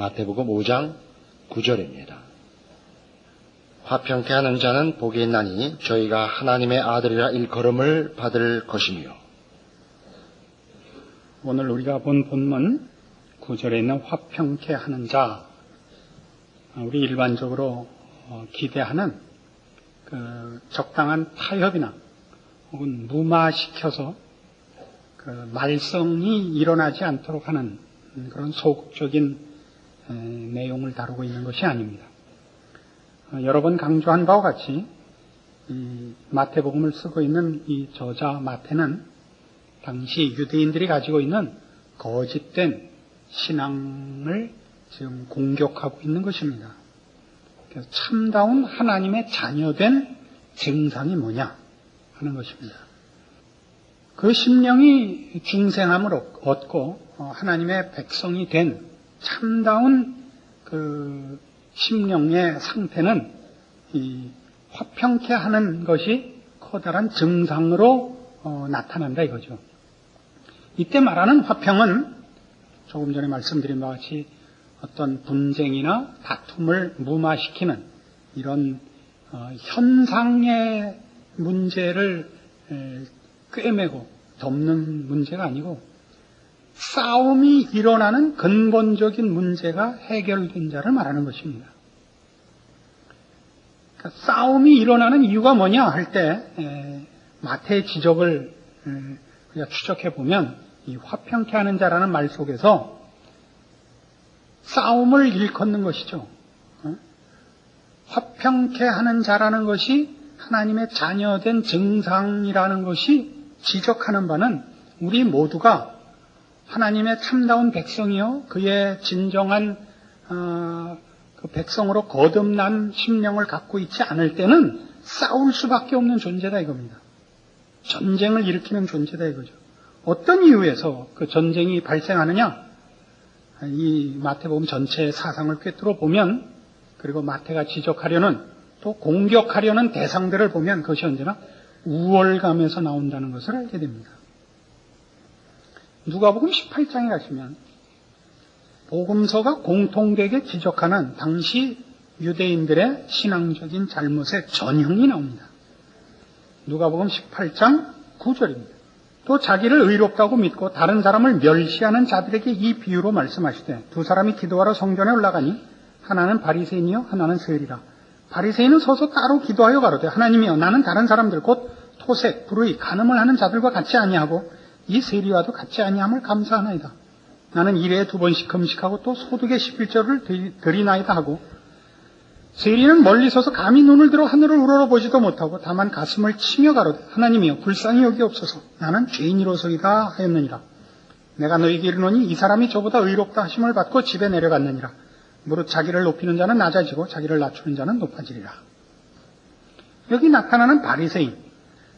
마태복음 5장 9절입니다. 화평케 하는 자는 복이 있나니 저희가 하나님의 아들이라 일컬음을 받을 것이며. 오늘 우리가 본 본문 9절에 있는 화평케 하는 자, 우리 일반적으로 기대하는 그 적당한 타협이나 혹은 무마시켜서 그 말썽이 일어나지 않도록 하는 그런 소극적인 내용을 다루고 있는 것이 아닙니다. 여러 번 강조한 바와 같이 이 마태복음을 쓰고 있는 이 저자 마태는 당시 유대인들이 가지고 있는 거짓된 신앙을 지금 공격하고 있는 것입니다. 그래서 참다운 하나님의 자녀된 증상이 뭐냐 하는 것입니다. 그 심령이 중생함을 얻고 하나님의 백성이 된 참다운 그 심령의 상태는 이 화평케 하는 것이 커다란 증상으로 나타난다 이거죠. 이때 말하는 화평은 조금 전에 말씀드린 바와 같이 어떤 분쟁이나 다툼을 무마시키는 이런 현상의 문제를 꿰매고 덮는 문제가 아니고 싸움이 일어나는 근본적인 문제가 해결된 자를 말하는 것입니다. 그러니까 싸움이 일어나는 이유가 뭐냐 할 때 마태의 지적을 우리가 추적해 보면 이 화평케 하는 자라는 말 속에서 싸움을 일컫는 것이죠. 화평케 하는 자라는 것이 하나님의 자녀된 증상이라는 것이 지적하는 바는 우리 모두가 하나님의 참다운 백성이요 그의 진정한 그 백성으로 거듭난 심령을 갖고 있지 않을 때는 싸울 수밖에 없는 존재다 이겁니다. 전쟁을 일으키는 존재다 이거죠. 어떤 이유에서 그 전쟁이 발생하느냐? 이 마태복음 전체의 사상을 꿰뚫어 보면, 그리고 마태가 지적하려는 또 공격하려는 대상들을 보면 그것이 언제나 우월감에서 나온다는 것을 알게 됩니다. 누가복음 18장에 가시면 복음서가 공통되게 지적하는 당시 유대인들의 신앙적인 잘못의 전형이 나옵니다. 누가복음 18장 9절입니다. 또 자기를 의롭다고 믿고 다른 사람을 멸시하는 자들에게 이 비유로 말씀하시되 두 사람이 기도하러 성전에 올라가니 하나는 바리새인이요 하나는 세리라. 바리새인은 서서 따로 기도하여 가로되 하나님이여 나는 다른 사람들 곧 토색, 불의, 간음을 하는 자들과 같이 아니하고 이 세리와도 같이 아니함을 감사하나이다. 나는 일회에 2번씩 금식하고 또 소득의 11조를 드리나이다 하고 세리는 멀리 서서 감히 눈을 들어 하늘을 우러러보지도 못하고 다만 가슴을 치며 가로되 하나님이여 불쌍히 여기옵소서 나는 죄인이로소이다 하였느니라. 내가 너희에게 이르노니 이 사람이 저보다 의롭다 하심을 받고 집에 내려갔느니라. 무릇 자기를 높이는 자는 낮아지고 자기를 낮추는 자는 높아지리라. 여기 나타나는 바리새인,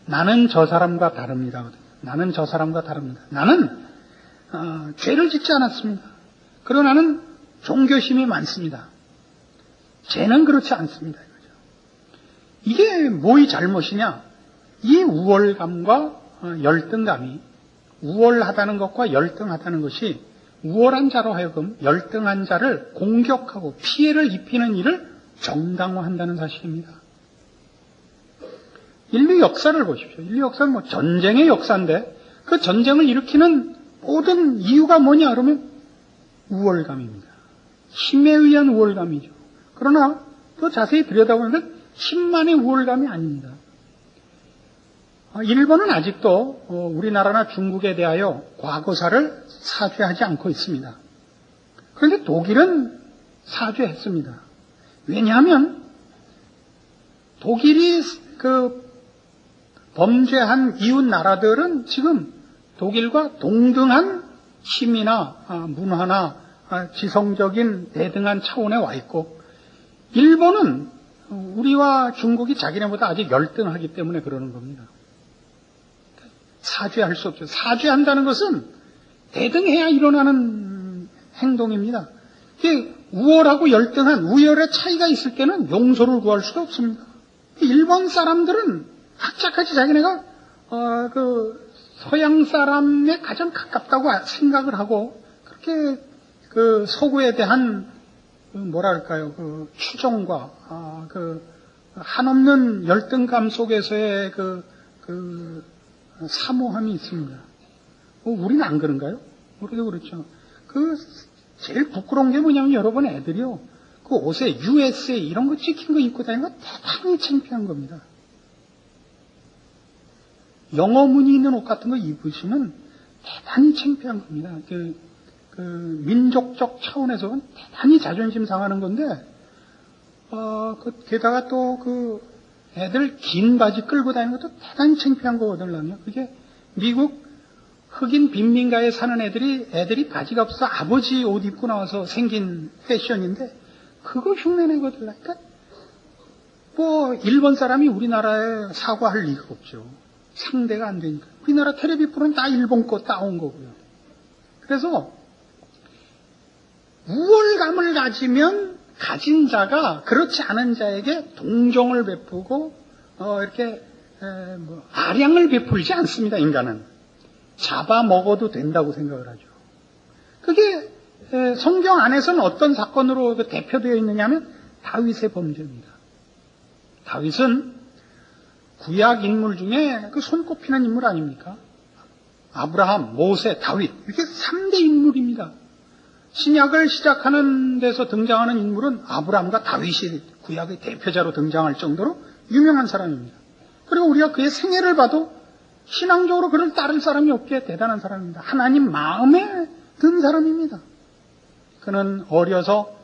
나는 저 사람과 다릅니다. 나는 저 사람과 다릅니다. 나는 죄를 짓지 않았습니다. 그러나 나는 종교심이 많습니다. 쟤는 그렇지 않습니다. 이게 뭐의 잘못이냐? 이 우월감과 열등감이, 우월하다는 것과 열등하다는 것이 우월한 자로 하여금 열등한 자를 공격하고 피해를 입히는 일을 정당화한다는 사실입니다. 인류 역사를 보십시오. 인류 역사는 뭐 전쟁의 역사인데 그 전쟁을 일으키는 모든 이유가 뭐냐 그러면 우월감입니다. 힘에 의한 우월감이죠. 그러나 또 자세히 들여다보면 힘만의 우월감이 아닙니다. 일본은 아직도 우리나라나 중국에 대하여 과거사를 사죄하지 않고 있습니다. 그런데 독일은 사죄했습니다. 왜냐하면 독일이 그 범죄한 이웃 나라들은 지금 독일과 동등한 힘이나 문화나 지성적인 대등한 차원에 와 있고 일본은 우리와 중국이 자기네보다 아직 열등하기 때문에 그러는 겁니다. 사죄할 수 없죠. 사죄한다는 것은 대등해야 일어나는 행동입니다. 이게 우월하고 열등한 우열의 차이가 있을 때는 용서를 구할 수가 없습니다. 일본 사람들은 학자까지 자기네가 그 서양 사람에 가장 가깝다고 생각을 하고 그렇게 그 서구에 대한 뭐랄까요, 그 추종과 그 한없는 열등감 속에서의 그 사모함이 있습니다. 우리는 안 그런가요? 우리도 그렇죠. 그 제일 부끄러운 게 뭐냐면 여러분 애들이요, 그 옷에 USA 이런 거 찍힌 거 입고 다니는 거 대단히 창피한 겁니다. 영어 문이 있는 옷 같은 거 입으시면 대단히 창피한 겁니다. 그 민족적 차원에서 대단히 자존심 상하는 건데, 게다가 또 그 애들 긴 바지 끌고 다니는 것도 대단히 창피한 거거든요. 그게 미국 흑인 빈민가에 사는 애들이 바지가 없어서 아버지 옷 입고 나와서 생긴 패션인데, 그거 흉내내거든요. 그러니까 뭐 일본 사람이 우리나라에 사과할 리가 없죠. 상대가 안 되니까. 우리나라 텔레비 프로는 다 일본 거 따온 거고요. 그래서 우월감을 가진 자가 그렇지 않은 자에게 동정을 베푸고 이렇게 아량을 베풀지 않습니다. 인간은 잡아먹어도 된다고 생각을 하죠. 그게 성경 안에서는 어떤 사건으로 대표되어 있느냐면 다윗의 범죄입니다. 다윗은 구약 인물 중에 그 손꼽히는 인물 아닙니까? 아브라함, 모세, 다윗, 이렇게 3대 인물입니다. 신약을 시작하는 데서 등장하는 인물은 아브라함과 다윗이 구약의 대표자로 등장할 정도로 유명한 사람입니다. 그리고 우리가 그의 생애를 봐도 신앙적으로 그를 따를 사람이 없게 대단한 사람입니다. 하나님 마음에 든 사람입니다. 그는 어려서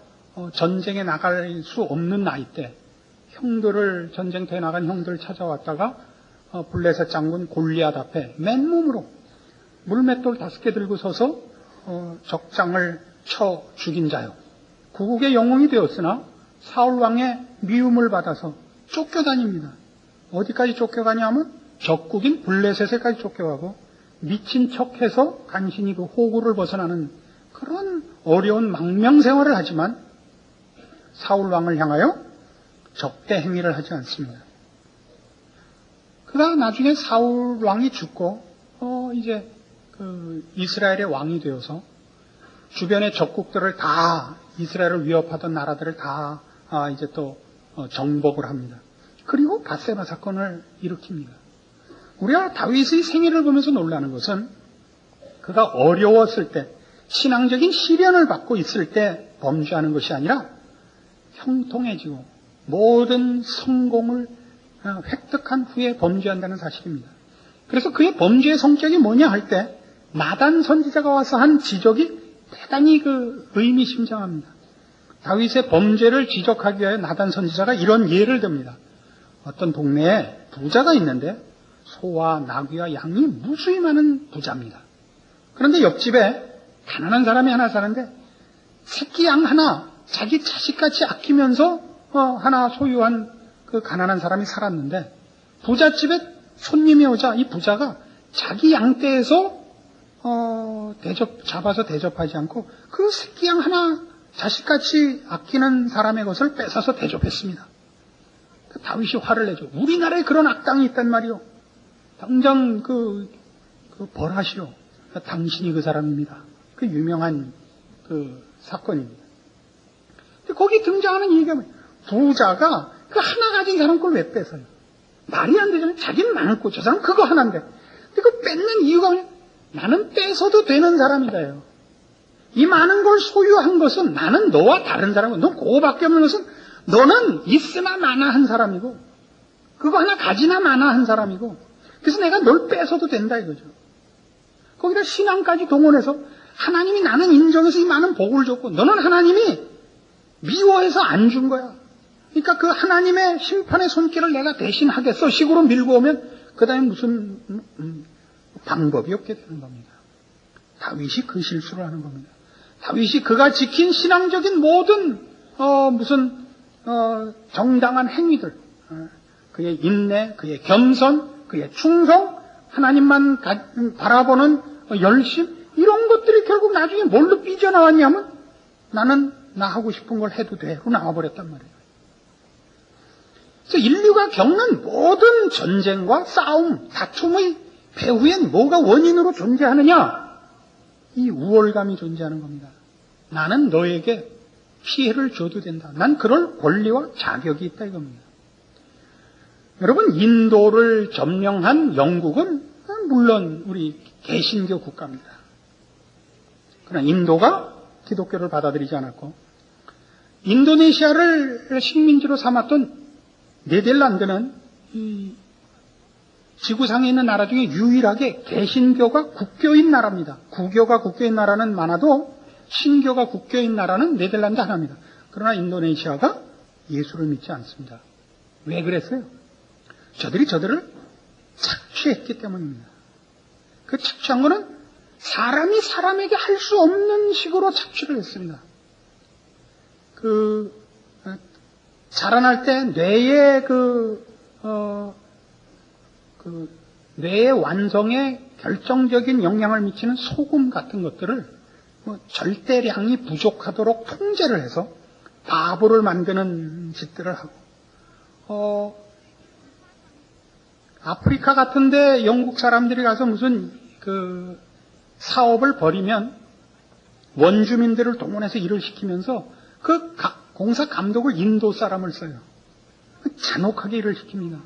전쟁에 나갈 수 없는 나이 때 전쟁터에 나간 형들을 찾아왔다가 블레셋 장군 골리앗 앞에 맨몸으로 물맷돌 5개 들고 서서 적장을 쳐 죽인 자요. 구국의 영웅이 되었으나 사울 왕의 미움을 받아서 쫓겨다닙니다. 어디까지 쫓겨가냐면 적국인 블레셋에까지 쫓겨가고 미친 척해서 간신히 그 호구를 벗어나는 그런 어려운 망명생활을 하지만 사울 왕을 향하여 적대 행위를 하지 않습니다. 그가 나중에 사울 왕이 죽고 이제 그 이스라엘의 왕이 되어서 주변의 적국들을 다, 이스라엘을 위협하던 나라들을 다 이제 또 정복을 합니다. 그리고 밧세바 사건을 일으킵니다. 우리가 다윗의 생애를 보면서 놀라는 것은 그가 어려웠을 때, 신앙적인 시련을 받고 있을 때 범죄하는 것이 아니라 형통해지고 모든 성공을 획득한 후에 범죄한다는 사실입니다. 그래서 그의 범죄의 성격이 뭐냐 할 때 나단 선지자가 와서 한 지적이 대단히 의미심장합니다. 다윗의 범죄를 지적하기 위해 나단 선지자가 이런 예를 듭니다. 어떤 동네에 부자가 있는데 소와 나귀와 양이 무수히 많은 부자입니다. 그런데 옆집에 가난한 사람이 하나 사는데 새끼 양 하나 자기 자식같이 아끼면서 하나 소유한 그 가난한 사람이 살았는데, 부잣집에 손님이 오자 이 부자가 자기 양떼에서 잡아서 대접하지 않고 그 새끼 양 하나 자식같이 아끼는 사람의 것을 뺏어서 대접했습니다. 다윗이 화를 내죠. 우리나라에 그런 악당이 있단 말이오. 당장 벌하시오. 당신이 그 사람입니다. 그 유명한 그 사건입니다. 근데 거기 등장하는 얘기가 뭐예요? 부자가 그 하나 가진 사람 걸 왜 뺏어요? 말이 안 되잖아요. 자기는 많을 거, 저 사람 그거 하나인데. 근데 그 뺏는 이유가 뭐냐? 나는 뺏어도 되는 사람이다요. 이 많은 걸 소유한 것은 나는 너와 다른 사람이고, 넌 그거밖에 없는 것은 너는 있으나 마나 한 사람이고, 그거 하나 가지나 마나 한 사람이고, 그래서 내가 널 뺏어도 된다 이거죠. 거기다 신앙까지 동원해서 하나님이 나는 인정해서 이 많은 복을 줬고, 너는 하나님이 미워해서 안 준 거야. 그러니까 그 하나님의 심판의 손길을 내가 대신 하겠어 식으로 밀고 오면 그 다음에 무슨 방법이 없게 되는 겁니다. 다윗이 그 실수를 하는 겁니다. 다윗이 그가 지킨 신앙적인 모든 정당한 행위들, 그의 인내, 그의 겸손, 그의 충성, 하나님만 바라보는 열심, 이런 것들이 결국 나중에 뭘로 삐져나왔냐면 나는 나 하고 싶은 걸 해도 돼로 나와버렸단 말이에요. 그래서 인류가 겪는 모든 전쟁과 싸움, 다툼의 배후엔 뭐가 원인으로 존재하느냐? 이 우월감이 존재하는 겁니다. 나는 너에게 피해를 줘도 된다. 난 그럴 권리와 자격이 있다 이겁니다. 여러분, 인도를 점령한 영국은 물론 우리 개신교 국가입니다. 그러나 인도가 기독교를 받아들이지 않았고, 인도네시아를 식민지로 삼았던 네덜란드는 이 지구상에 있는 나라 중에 유일하게 개신교가 국교인 나라입니다. 구교가 국교인 나라는 많아도 신교가 국교인 나라는 네덜란드 하나입니다. 그러나 인도네시아가 예수를 믿지 않습니다. 왜 그랬어요? 저들을 착취했기 때문입니다. 그 착취한 거는 사람이 사람에게 할 수 없는 식으로 착취를 했습니다. 자라날 때 뇌의 뇌의 완성에 결정적인 영향을 미치는 소금 같은 것들을 절대량이 부족하도록 통제를 해서 바보를 만드는 짓들을 하고, 아프리카 같은데 영국 사람들이 가서 무슨 사업을 벌이면 원주민들을 동원해서 일을 시키면서 그 공사 감독을 인도 사람을 써요. 잔혹하게 일을 시킵니다.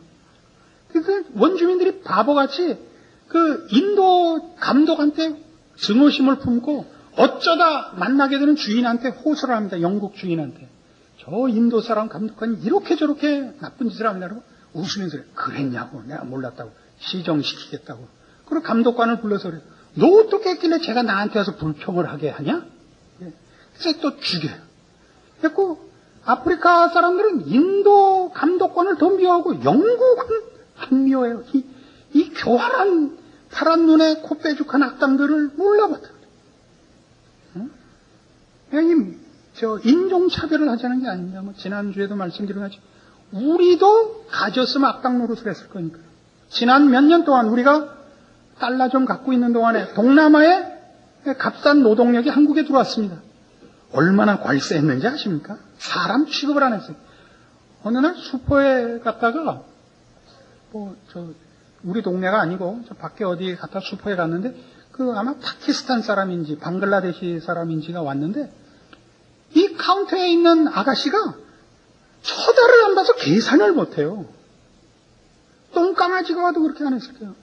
그래서 원주민들이 바보같이 그 인도 감독한테 증오심을 품고 어쩌다 만나게 되는 주인한테 호소를 합니다. 영국 주인한테. 저 인도 사람 감독관이 이렇게 저렇게 나쁜 짓을 합니다라고 웃으면서 그랬냐고. 내가 몰랐다고. 시정시키겠다고. 그리고 감독관을 불러서 그래요. 너 어떻게 했길래 제가 나한테 와서 불평을 하게 하냐? 그래서 또 죽여요. 그래서 아프리카 사람들은 인도 감독관을 더 미워하고 영국은 안 미워해요. 이 교활한 파란 눈에 코 빼죽한 악당들을 몰라봤다. 인종차별을 하자는 게 아닙니다. 지난주에도 말씀드린 것처럼 우리도 가졌으면 악당 노릇을 했을 거니까. 지난 몇 년 동안 우리가 달러 좀 갖고 있는 동안에 동남아의 값싼 노동력이 한국에 들어왔습니다. 얼마나 괄세했는지 아십니까? 사람 취급을 안 했어요. 어느 날 슈퍼에 갔다가 우리 동네가 아니고 저 밖에 어디 갔다 슈퍼에 갔는데 아마 파키스탄 사람인지 방글라데시 사람인지가 왔는데 이 카운터에 있는 아가씨가 쳐다를 안 봐서 계산을 못해요. 똥강아지가 와도 그렇게 안 했을 거예요.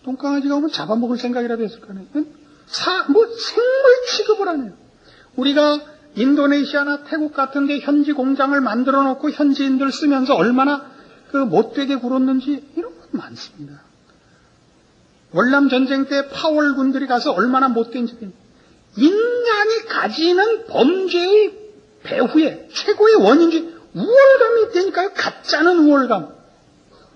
똥강아지가 오면 잡아먹을 생각이라도 했을 거예요. 생물 취급을 안 해요. 우리가 인도네시아나 태국 같은 데 현지 공장을 만들어 놓고 현지인들 쓰면서 얼마나 못되게 굴었는지 이런 것 많습니다. 월남 전쟁 때 파월 군들이 가서 얼마나 못된지. 인간이 가지는 범죄의 배후에 최고의 원인이 우월감이 있다니까요. 가짜는 우월감.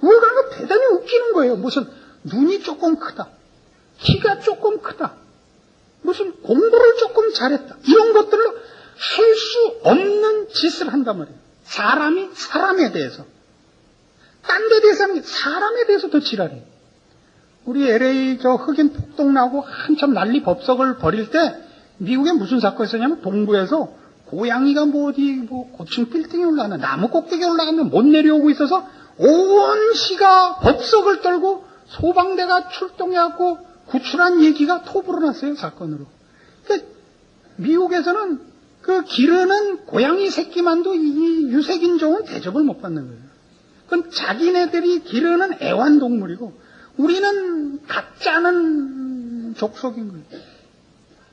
우월감은 대단히 웃기는 거예요. 무슨 눈이 조금 크다. 키가 조금 크다. 무슨 공부를 조금 잘했다. 이런 것들로 할 수 없는 짓을 한단 말이에요. 사람이 사람에 대해서. 딴 데 대해서는 사람에 대해서 더 지랄해요. 우리 LA 흑인 폭동 나고 한참 난리 법석을 벌일 때 미국에 무슨 사건이 있었냐면 동부에서 고양이가 고층 빌딩에 올라가는 나무 꼭대기에 올라가면 못 내려오고 있어서 온 시가 법석을 떨고 소방대가 출동해갖고 구출한 얘기가 톱으로 났어요, 사건으로. 그러니까 미국에서는 기르는 고양이 새끼만도 이 유색인종은 대접을 못 받는 거예요. 그건 자기네들이 기르는 애완동물이고 우리는 가짜는 족속인 거예요.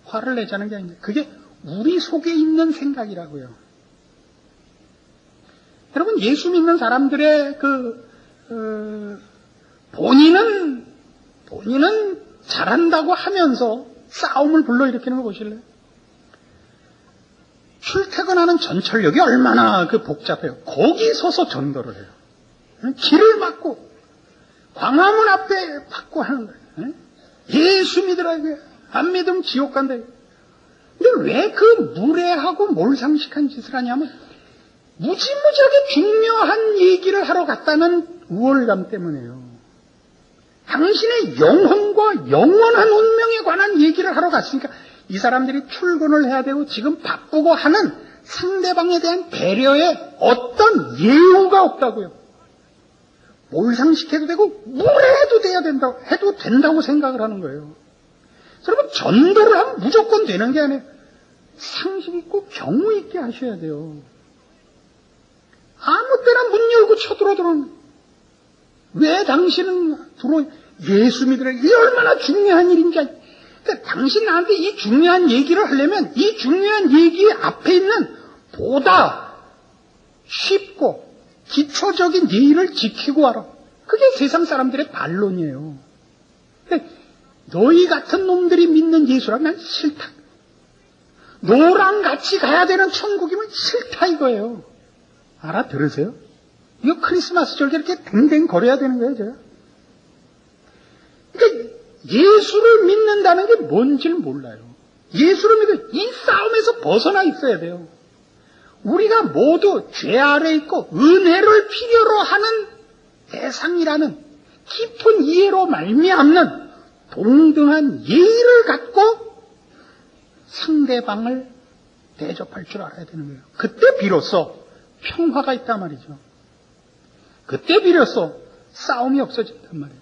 화를 내자는 게 아닙니다. 그게 우리 속에 있는 생각이라고요. 여러분, 예수 믿는 사람들의 본인은 잘한다고 하면서 싸움을 불러일으키는 거 보실래요? 출퇴근하는 전철역이 얼마나 복잡해요. 거기 서서 전도를 해요. 길을 막고 광화문 앞에 받고 하는 거예요. 예수 믿으라 이거야. 안 믿으면 지옥 간다. 근데 왜 무례하고 몰상식한 짓을 하냐면 무지무지하게 중요한 얘기를 하러 갔다는 우월감 때문에요. 당신의 영혼과 영원한 운명에 관한 얘기를 하러 갔으니까 이 사람들이 출근을 해야 되고 지금 바쁘고 하는 상대방에 대한 배려에 어떤 예우가 없다고요. 몰상식해도 되고 무례해도 해도 된다고 생각을 하는 거예요. 여러분, 전도를 하면 무조건 되는 게 아니에요. 상식 있고 경우 있게 하셔야 돼요. 아무 때나 문 열고 쳐들어오는 왜 당신은 예수 믿으라. 이게 얼마나 중요한 일인지. 그러니까 당신 나한테 이 중요한 얘기를 하려면 이 중요한 얘기 앞에 있는 보다 쉽고 기초적인 예의를 지키고 와라. 그게 세상 사람들의 반론이에요. 근데 너희 같은 놈들이 믿는 예수라면 난 싫다. 너랑 같이 가야 되는 천국이면 싫다 이거예요. 알아들으세요? 이거 크리스마스 절기 이렇게 댕댕 거려야 되는 거예요, 제가. 그러니까 예수를 믿는다는 게 뭔지를 몰라요. 예수를 믿어 이 싸움에서 벗어나 있어야 돼요. 우리가 모두 죄 아래 있고 은혜를 필요로 하는 대상이라는 깊은 이해로 말미암는 동등한 예의를 갖고 상대방을 대접할 줄 알아야 되는 거예요. 그때 비로소 평화가 있단 말이죠. 그때 비로소 싸움이 없어진단 말이에요.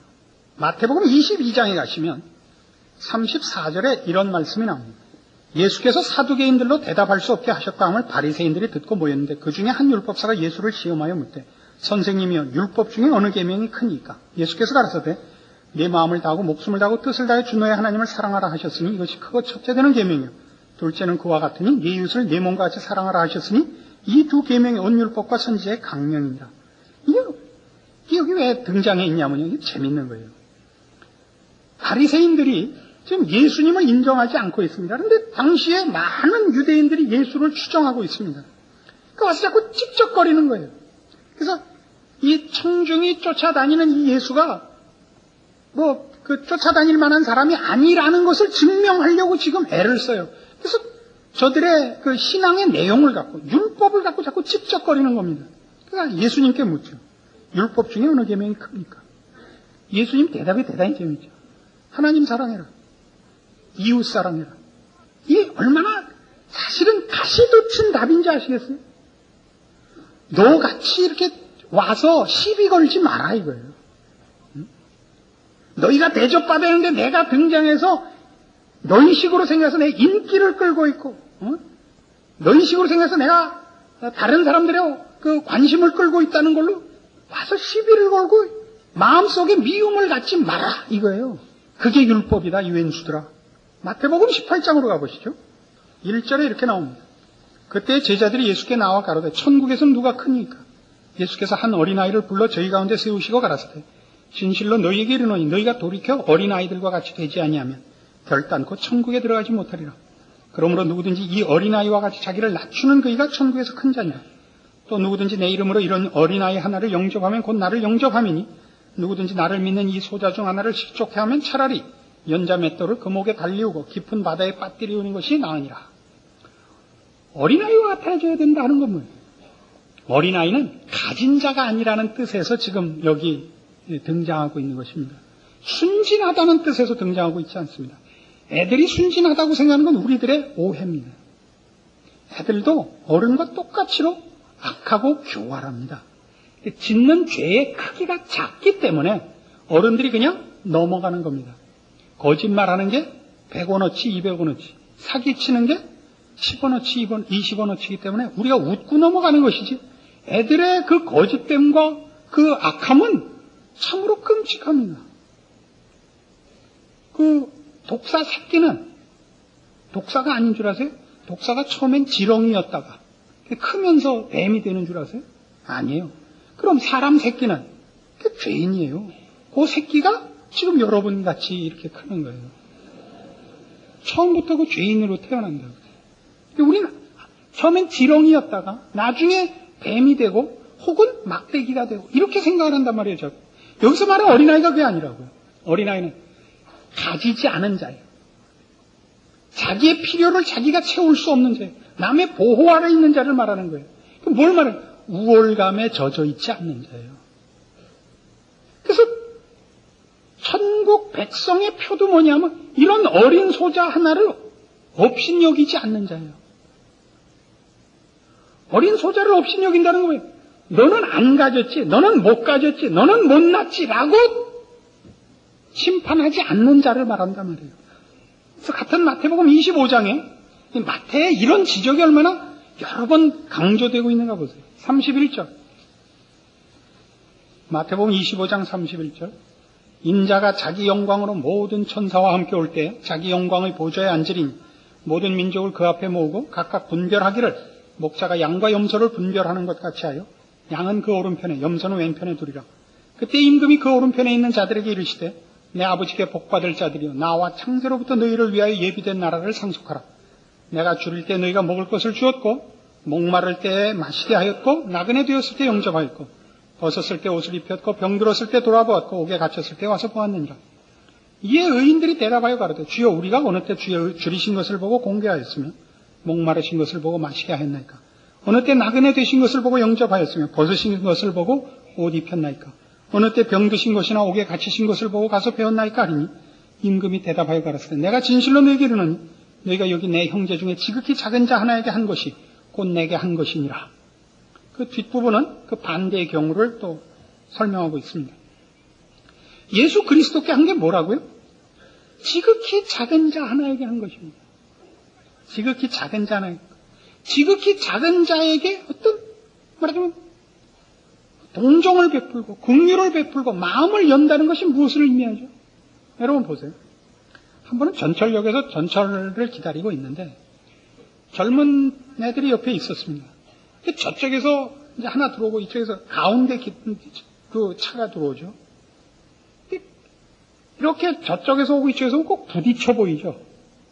마태복음 22장에 가시면 34절에 이런 말씀이 나옵니다. 예수께서 사두개인들로 대답할 수 없게 하셨다 함을 바리새인들이 듣고 모였는데 그 중에 한 율법사가 예수를 시험하여 묻되 선생님이여 율법 중에 어느 계명이 크니까? 예수께서 가라사대 내 마음을 다하고 목숨을 다하고 뜻을 다해 주 너의 하나님을 사랑하라 하셨으니 이것이 크고 첫째 되는 계명이요 둘째는 그와 같으니 네 이웃을 내 몸과 같이 사랑하라 하셨으니 이 두 계명이 온 율법과 선지자의 강령입니다. 이게 여기 왜 등장해 있냐면요. 이게 재밌는 거예요. 바리새인들이 지금 예수님을 인정하지 않고 있습니다. 그런데 당시에 많은 유대인들이 예수를 추정하고 있습니다. 그러니까 와서 자꾸 찝쩍거리는 거예요. 그래서 이 청중이 쫓아다니는 이 예수가 쫓아다닐 만한 사람이 아니라는 것을 증명하려고 지금 애를 써요. 그래서 저들의 그 신앙의 내용을 갖고 율법을 갖고 자꾸 찝쩍거리는 겁니다. 그러니까 예수님께 묻죠. 율법 중에 어느 계명이 큽니까? 예수님 대답이 대단히 재밌죠. 하나님 사랑해라. 이웃 사랑해라. 이게 얼마나 사실은 가시도 친 답인지 아시겠어요? 너같이 이렇게 와서 시비 걸지 마라 이거예요. 너희가 대접받았는데 내가 등장해서 너희 식으로 생겨서 내 인기를 끌고 있고 너희 식으로 생겨서 내가 다른 사람들의 그 관심을 끌고 있다는 걸로 와서 시비를 걸고 마음속에 미움을 갖지 마라 이거예요. 그게 율법이다 이 왼수들아. 마태복음 18장으로 가보시죠. 1절에 이렇게 나옵니다. 그때 제자들이 예수께 나와 가로되 천국에서는 누가 크니까? 예수께서 한 어린아이를 불러 저희 가운데 세우시고 가라사대 진실로 너희에게 이르노니 너희가 돌이켜 어린아이들과 같이 되지 아니하면 결단코 천국에 들어가지 못하리라. 그러므로 누구든지 이 어린아이와 같이 자기를 낮추는 그이가 천국에서 큰 자니라. 또 누구든지 내 이름으로 이런 어린아이 하나를 영접하면 곧 나를 영접함이니 누구든지 나를 믿는 이 소자 중 하나를 실족해 하면 차라리 연자 맷돌을 그 목에 달리우고 깊은 바다에 빠뜨리우는 것이 나으니라. 어린아이와 같아져야 된다 하는 건 뭐예요? 어린아이는 가진 자가 아니라는 뜻에서 지금 여기 등장하고 있는 것입니다. 순진하다는 뜻에서 등장하고 있지 않습니다. 애들이 순진하다고 생각하는 건 우리들의 오해입니다. 애들도 어른과 똑같이로 악하고 교활합니다. 짓는 죄의 크기가 작기 때문에 어른들이 그냥 넘어가는 겁니다. 거짓말하는 게 100원어치, 200원어치, 사기치는 게 10원어치, 20원어치이기 때문에 우리가 웃고 넘어가는 것이지 애들의 그 거짓됨과 그 악함은 참으로 끔찍합니다. 그 독사 새끼는 독사가 아닌 줄 아세요? 독사가 처음엔 지렁이였다가 크면서 뱀이 되는 줄 아세요? 아니에요. 그럼 사람 새끼는 그 죄인이에요. 그 새끼가 지금 여러분 같이 이렇게 크는 거예요. 처음부터 그 죄인으로 태어난다고. 우리는 처음엔 지렁이였다가 나중에 뱀이 되고 혹은 막대기가 되고 이렇게 생각을 한단 말이에요. 여기서 말하는 어린아이가 그게 아니라고요. 어린아이는 가지지 않은 자예요. 자기의 필요를 자기가 채울 수 없는 자예요. 남의 보호 아래 있는 자를 말하는 거예요. 그럼 뭘 말해요? 우월감에 젖어 있지 않는 자예요. 그래서 천국 백성의 표도 뭐냐면 이런 어린 소자 하나를 업신여기지 않는 자예요. 어린 소자를 업신여긴다는 거예요. 너는 안 가졌지, 너는 못 가졌지, 너는 못났지라고 심판하지 않는 자를 말한단 말이에요. 그래서 같은 마태복음 25장에 이 마태에 이런 지적이 얼마나 여러 번 강조되고 있는가 보세요. 31절. 마태복음 25장 31절. 인자가 자기 영광으로 모든 천사와 함께 올 때 자기 영광의 보좌에 앉으리니 모든 민족을 그 앞에 모으고 각각 분별하기를 목자가 양과 염소를 분별하는 것 같이 하여 양은 그 오른편에 염소는 왼편에 두리라. 그때 임금이 그 오른편에 있는 자들에게 이르시되 내 아버지께 복받을 자들이여 나와 창세로부터 너희를 위하여 예비된 나라를 상속하라. 내가 줄일 때 너희가 먹을 것을 주었고 목마를 때에 마시게 하였고 나그네 되었을 때 영접하였고 벗었을 때 옷을 입혔고 병들었을 때 돌아보았고 옥에 갇혔을 때 와서 보았느니라. 이에 의인들이 대답하여 가로되 주여 우리가 어느 때 주의 줄이신 것을 보고 공개하였으며 목마르신 것을 보고 마시게 하였나이까. 어느 때 나그네 되신 것을 보고 영접하였으며 벗으신 것을 보고 옷 입혔나이까. 어느 때 병드신 것이나 옥에 갇히신 것을 보고 가서 배웠나이까 하리니 임금이 대답하여 가로되 내가 진실로 너희에게 이르노니 너희가 여기 내 형제 중에 지극히 작은 자 하나에게 한 것이 곧 내게 한 것이니라. 그 뒷부분은 그 반대의 경우를 또 설명하고 있습니다. 예수 그리스도께 한 게 뭐라고요? 지극히 작은 자 하나에게 한 것입니다. 지극히 작은 자 하나에게. 지극히 작은 자에게 어떤 말하자면 동정을 베풀고 긍휼을 베풀고 마음을 연다는 것이 무엇을 의미하죠? 여러분 보세요. 한 번은 전철역에서 전철을 기다리고 있는데 젊은 애들이 옆에 있었습니다. 저쪽에서 이제 하나 들어오고 이쪽에서 가운데 그 차가 들어오죠. 이렇게 저쪽에서 오고 이쪽에서 오고 꼭 부딪혀 보이죠.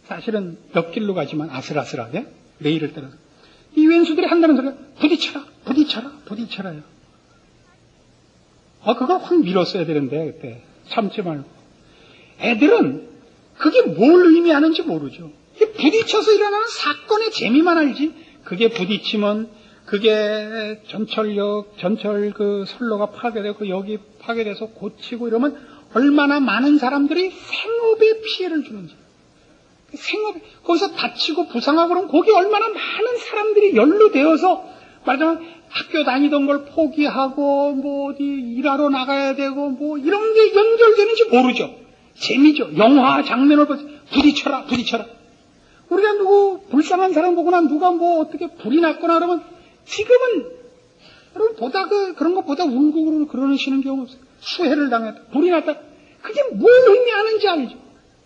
사실은 옆길로 가지만 아슬아슬하게 레일을 따라서 이 왼수들이 한다는 소리가 부딪혀라 부딪혀라 부딪혀라요. 그걸 확 밀었어야 되는데 그때 참지 말고. 애들은 그게 뭘 의미하는지 모르죠. 부딪혀서 일어나는 사건의 재미만 알지. 그게 부딪히면 그게 전철 그 선로가 파괴되고 여기 파괴돼서 고치고 이러면 얼마나 많은 사람들이 생업에 피해를 주는지. 생업에 거기서 다치고 부상하고 그러면 거기 얼마나 많은 사람들이 연루되어서 말하자면 학교 다니던 걸 포기하고 뭐 어디 일하러 나가야 되고 뭐 이런 게 연결되는지 모르죠. 재미죠. 영화 장면을 보세요. 부딪혀라 부딪혀라. 우리가 누구 불쌍한 사람 보거나 누가 뭐 어떻게 불이 났거나 그러면 지금은 여러분 그런 것보다 울고 그러시는 경우 없어요. 수해를 당했다. 불이 났다. 그게 뭘 의미하는지 알죠.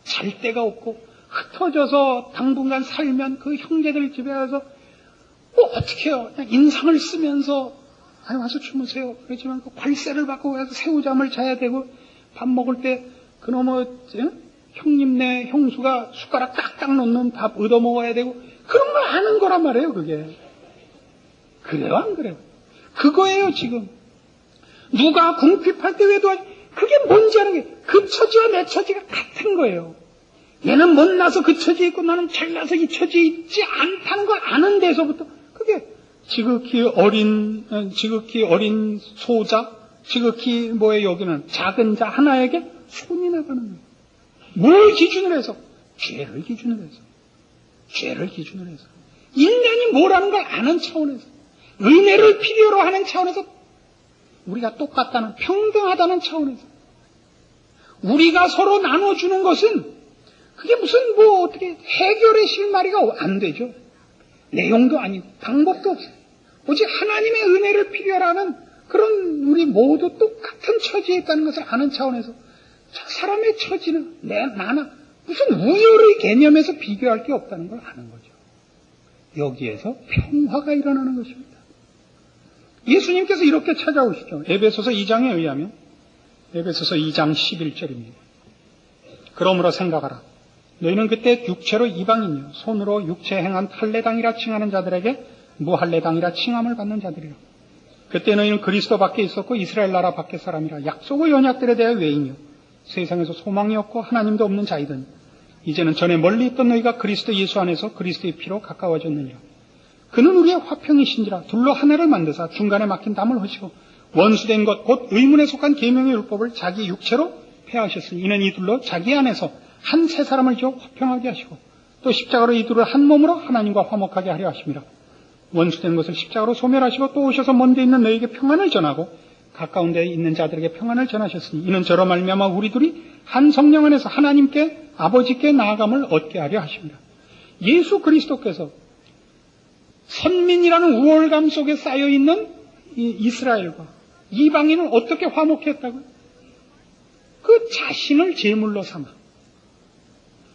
잘 데가 없고 흩어져서 당분간 살면 그 형제들 집에 가서 뭐 어떻게 해요. 그냥 인상을 쓰면서 와서 주무세요. 그렇지만 그 관세를 받고 가서 새우잠을 자야 되고 밥 먹을 때 그놈의 형님네 형수가 숟가락 딱딱 놓는 밥 얻어 먹어야 되고 그런 걸 아는 거란 말이에요. 그게 그래요 안 그래요? 그거예요 지금. 누가 궁핍할 때 외도 그게 뭔지 아는 게 그 처지와 내 처지가 같은 거예요. 얘는 못나서 그 처지에 있고 나는 잘나서 이 처지에 있지 않다는 걸 아는 데서부터 그게 지극히 어린 소자, 지극히 여기는 작은 자 하나에게 손이 나가는 거예요. 뭘 기준으로 해서? 죄를 기준으로 해서. 인간이 뭐라는 걸 아는 차원에서, 은혜를 필요로 하는 차원에서, 우리가 똑같다는, 평등하다는 차원에서, 우리가 서로 나눠주는 것은 그게 무슨 어떻게 해결의 실마리가 안 되죠. 내용도 아니고 방법도 없어요. 오직 하나님의 은혜를 필요로 하는 그런 우리 모두 똑같은 처지에 있다는 것을 아는 차원에서 저 사람의 처지는 나나 무슨 우열의 개념에서 비교할 게 없다는 걸 아는 거죠. 여기에서 평화가 일어나는 것입니다. 예수님께서 이렇게 찾아오시죠. 에베소서 2장에 의하면 에베소서 2장 11절입니다. 그러므로 생각하라. 너희는 그때 육체로 이방인이요 손으로 육체 행한 할례당이라 칭하는 자들에게 무할례당이라 칭함을 받는 자들이라. 그때 너희는 그리스도 밖에 있었고 이스라엘 나라 밖의 사람이라 약속의 언약들에 대해 외인이요 세상에서 소망이 없고 하나님도 없는 자이더니 이제는 전에 멀리 있던 너희가 그리스도 예수 안에서 그리스도의 피로 가까워졌느니라. 그는 우리의 화평이신지라 둘로 하나를 만드사 중간에 막힌 담을 허시고 원수된 것 곧 의문에 속한 계명의 율법을 자기 육체로 폐하셨으니 이는 이 둘로 자기 안에서 한 세 사람을 지어 화평하게 하시고 또 십자가로 이 둘을 한 몸으로 하나님과 화목하게 하려 하심이라. 원수된 것을 십자가로 소멸하시고 또 오셔서 먼 데 있는 너희에게 평안을 전하고 가까운 데 있는 자들에게 평안을 전하셨으니 이는 저로 말미암아 우리 둘이 한 성령 안에서 하나님께 아버지께 나아감을 얻게 하려 하십니다. 예수 그리스도께서 선민이라는 우월감 속에 쌓여있는 이 이스라엘과 이방인을 어떻게 화목했다고요? 그 자신을 제물로 삼아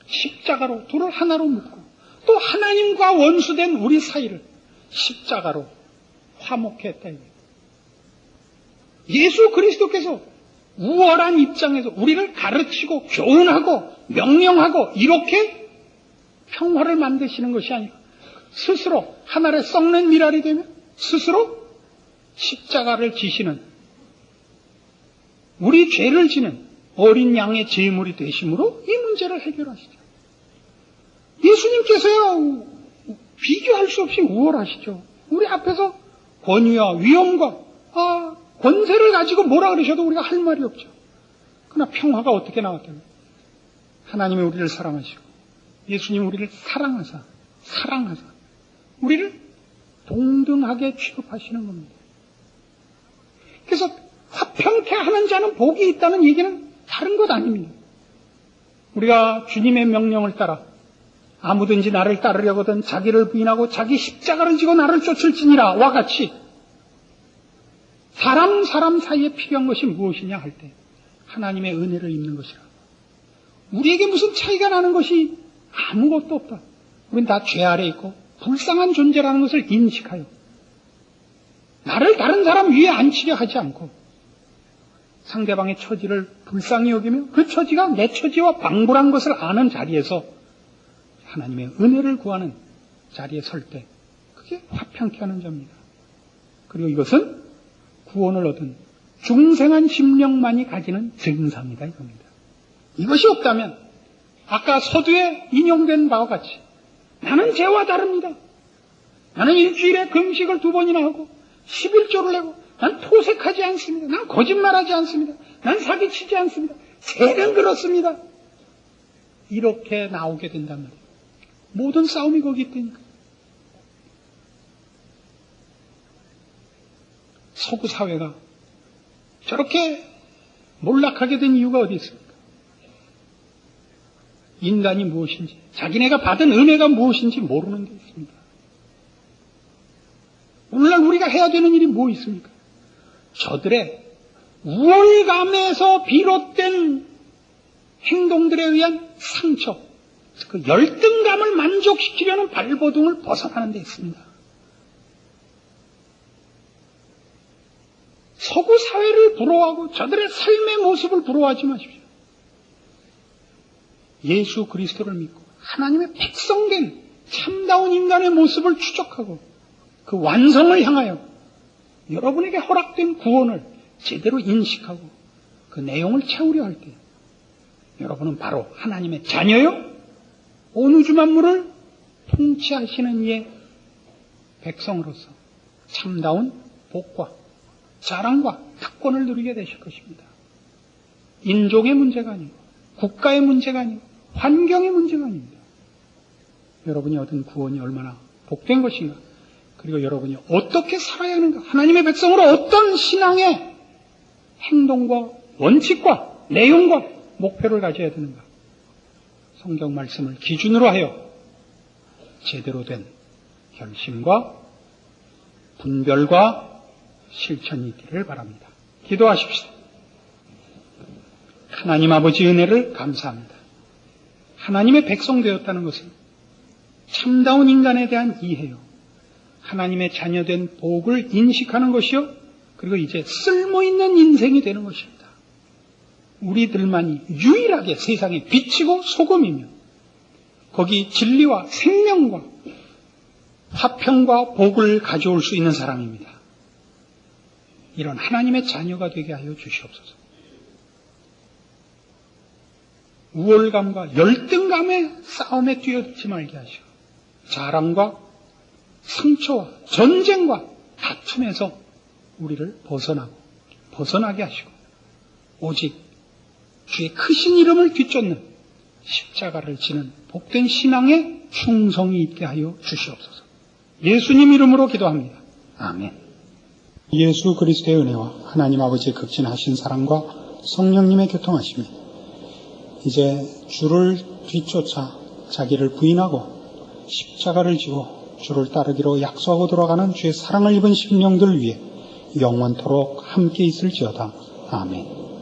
십자가로 둘을 하나로 묶고 또 하나님과 원수된 우리 사이를 십자가로 화목했다. 예수 그리스도께서 우월한 입장에서 우리를 가르치고 교훈하고 명령하고 이렇게 평화를 만드시는 것이 아니라 스스로 하늘에 썩는 미랄이 되며 스스로 십자가를 지시는 우리 죄를 지는 어린 양의 제물이 되심으로 이 문제를 해결하시죠. 예수님께서야 비교할 수 없이 우월하시죠. 우리 앞에서 권위와 위엄과 권세를 가지고 뭐라 그러셔도 우리가 할 말이 없죠. 그러나 평화가 어떻게 나왔다면 하나님이 우리를 사랑하시고 예수님이 우리를 사랑하사 우리를 동등하게 취급하시는 겁니다. 그래서 화평케 하는 자는 복이 있다는 얘기는 다른 것 아닙니다. 우리가 주님의 명령을 따라 아무든지 나를 따르려거든 자기를 부인하고 자기 십자가를 지고 나를 쫓을지니라 와 같이 사람 사이에 필요한 것이 무엇이냐 할 때 하나님의 은혜를 입는 것이라. 우리에게 무슨 차이가 나는 것이 아무것도 없다. 우린 다 죄 아래 있고 불쌍한 존재라는 것을 인식하여 나를 다른 사람 위에 앉히려 하지 않고 상대방의 처지를 불쌍히 여기며 그 처지가 내 처지와 방불한 것을 아는 자리에서 하나님의 은혜를 구하는 자리에 설 때 그게 화평케 하는 자입니다. 그리고 이것은 구원을 얻은 중생한 심령만이 가지는 증상이다 이겁니다. 이것이 없다면 아까 서두에 인용된 바와 같이 나는 죄와 다릅니다. 나는 일주일에 금식을 2번이나 하고 11조를 내고 난 토색하지 않습니다. 난 거짓말하지 않습니다. 난 사기치지 않습니다. 죄는 그렇습니다. 이렇게 나오게 된단 말이에요. 모든 싸움이 거기 있다니까. 서구 사회가 저렇게 몰락하게 된 이유가 어디 있습니까? 인간이 무엇인지, 자기네가 받은 은혜가 무엇인지 모르는 데 있습니다. 오늘날 우리가 해야 되는 일이 뭐 있습니까? 저들의 우월감에서 비롯된 행동들에 의한 상처, 그 열등감을 만족시키려는 발버둥을 벗어나는 데 있습니다. 서구 사회를 부러워하고 저들의 삶의 모습을 부러워하지 마십시오. 예수 그리스도를 믿고 하나님의 백성된 참다운 인간의 모습을 추적하고 그 완성을 향하여 여러분에게 허락된 구원을 제대로 인식하고 그 내용을 채우려 할 때 여러분은 바로 하나님의 자녀요 온 우주 만물을 통치하시는 이의 백성으로서 참다운 복과 자랑과 특권을 누리게 되실 것입니다. 인종의 문제가 아니고 국가의 문제가 아니고 환경의 문제가 아닙니다. 여러분이 얻은 구원이 얼마나 복된 것인가, 그리고 여러분이 어떻게 살아야 하는가, 하나님의 백성으로 어떤 신앙의 행동과 원칙과 내용과 목표를 가져야 되는가, 성경 말씀을 기준으로 하여 제대로 된 결심과 분별과 실천이 있기를 바랍니다. 기도하십시오. 하나님 아버지 은혜를 감사합니다. 하나님의 백성 되었다는 것은 참다운 인간에 대한 이해요, 하나님의 자녀된 복을 인식하는 것이요, 그리고 이제 쓸모있는 인생이 되는 것입니다. 우리들만이 유일하게 세상에 빛이고 소금이며 거기 진리와 생명과 화평과 복을 가져올 수 있는 사람입니다. 이런 하나님의 자녀가 되게 하여 주시옵소서. 우월감과 열등감의 싸움에 뛰어들지 말게 하시고 자랑과 상처와 전쟁과 다툼에서 우리를 벗어나게 하시고 오직 주의 크신 이름을 뒤쫓는 십자가를 지는 복된 신앙에 충성이 있게 하여 주시옵소서. 예수님 이름으로 기도합니다. 아멘. 예수 그리스도의 은혜와 하나님 아버지의 극진하신 사랑과 성령님의 교통하심이 이제 주를 뒤쫓아 자기를 부인하고 십자가를 지고 주를 따르기로 약속하고 돌아가는 주의 사랑을 입은 심령들 위해 영원토록 함께 있을지어다. 아멘.